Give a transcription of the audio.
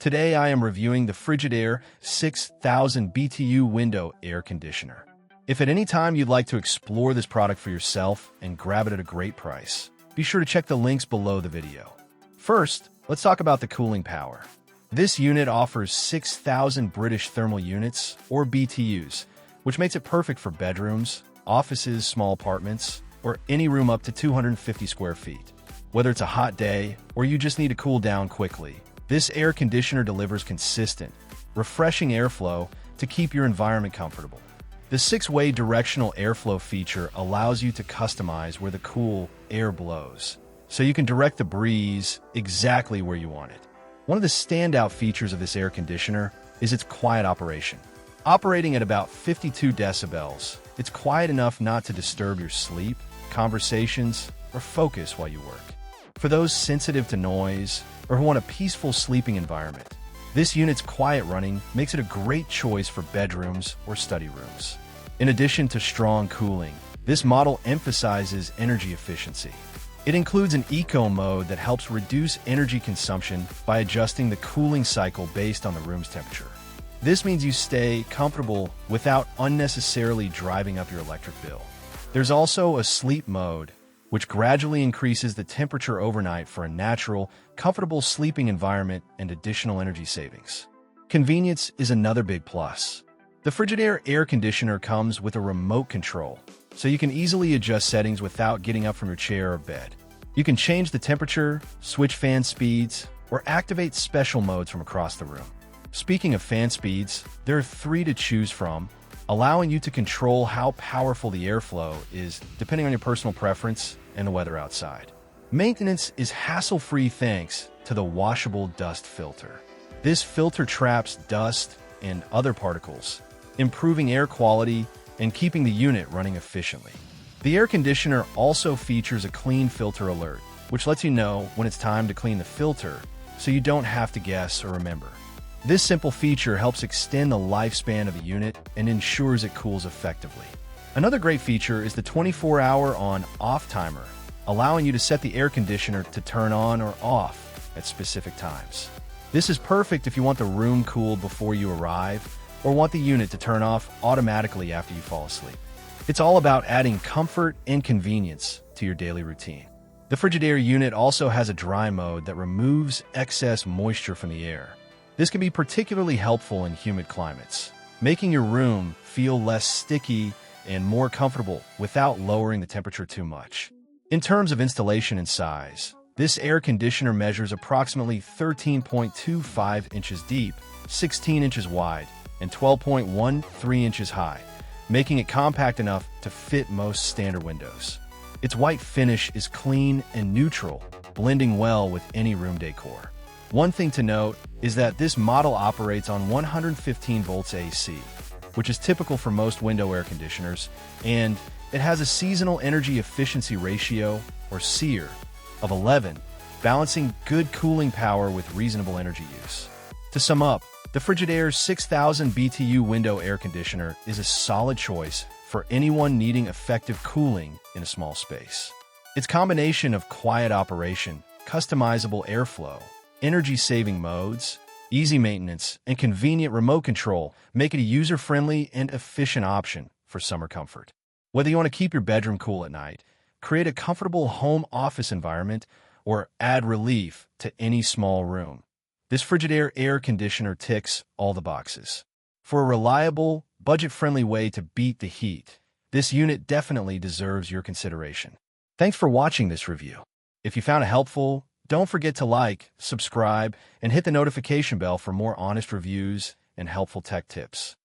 Today I am reviewing the Frigidaire 6000 BTU Window Air Conditioner. If at any time you'd like to explore this product for yourself and grab it at a great price, be sure to check the links below the video. First, let's talk about the cooling power. This unit offers 6,000 British thermal units, or BTUs, which makes it perfect for bedrooms, offices, small apartments, or any room up to 250 square feet. Whether it's a hot day or you just need to cool down quickly, this air conditioner delivers consistent, refreshing airflow to keep your environment comfortable. The 6-way directional airflow feature allows you to customize where the cool air blows, so you can direct the breeze exactly where you want it. One of the standout features of this air conditioner is its quiet operation. Operating at about 52 decibels, it's quiet enough not to disturb your sleep, conversations, or focus while you work. For those sensitive to noise or who want a peaceful sleeping environment, this unit's quiet running makes it a great choice for bedrooms or study rooms. In addition to strong cooling, this model emphasizes energy efficiency. It includes an eco mode that helps reduce energy consumption by adjusting the cooling cycle based on the room's temperature. This means you stay comfortable without unnecessarily driving up your electric bill. There's also a sleep mode, which gradually increases the temperature overnight for a natural, comfortable sleeping environment and additional energy savings. Convenience is another big plus. The Frigidaire air conditioner comes with a remote control, so you can easily adjust settings without getting up from your chair or bed. You can change the temperature, switch fan speeds, or activate special modes from across the room. Speaking of fan speeds, there are 3 to choose from, allowing you to control how powerful the airflow is depending on your personal preference and the weather outside. Maintenance is hassle-free thanks to the washable dust filter. This filter traps dust and other particles, improving air quality and keeping the unit running efficiently. The air conditioner also features a clean filter alert, which lets you know when it's time to clean the filter so you don't have to guess or remember. This simple feature helps extend the lifespan of the unit and ensures it cools effectively. Another great feature is the 24-hour on-off timer, allowing you to set the air conditioner to turn on or off at specific times. This is perfect if you want the room cooled before you arrive or want the unit to turn off automatically after you fall asleep. It's all about adding comfort and convenience to your daily routine. The Frigidaire unit also has a dry mode that removes excess moisture from the air. This can be particularly helpful in humid climates, making your room feel less sticky and more comfortable without lowering the temperature too much. In terms of installation and size, this air conditioner measures approximately 13.25 inches deep, 16 inches wide, and 12.13 inches high, making it compact enough to fit most standard windows. Its white finish is clean and neutral, blending well with any room decor. One thing to note is that this model operates on 115 volts AC, which is typical for most window air conditioners, and it has a seasonal energy efficiency ratio, or SEER, of 11, balancing good cooling power with reasonable energy use. To sum up, the Frigidaire 6000 BTU Window Air Conditioner is a solid choice for anyone needing effective cooling in a small space. Its combination of quiet operation, customizable airflow, energy-saving modes, easy maintenance, and convenient remote control make it a user-friendly and efficient option for summer comfort. Whether you want to keep your bedroom cool at night, create a comfortable home office environment, or add relief to any small room, this Frigidaire air conditioner ticks all the boxes. For a reliable, budget-friendly way to beat the heat, this unit definitely deserves your consideration. Thanks for watching this review. If you found it helpful, don't forget to like, subscribe, and hit the notification bell for more honest reviews and helpful tech tips.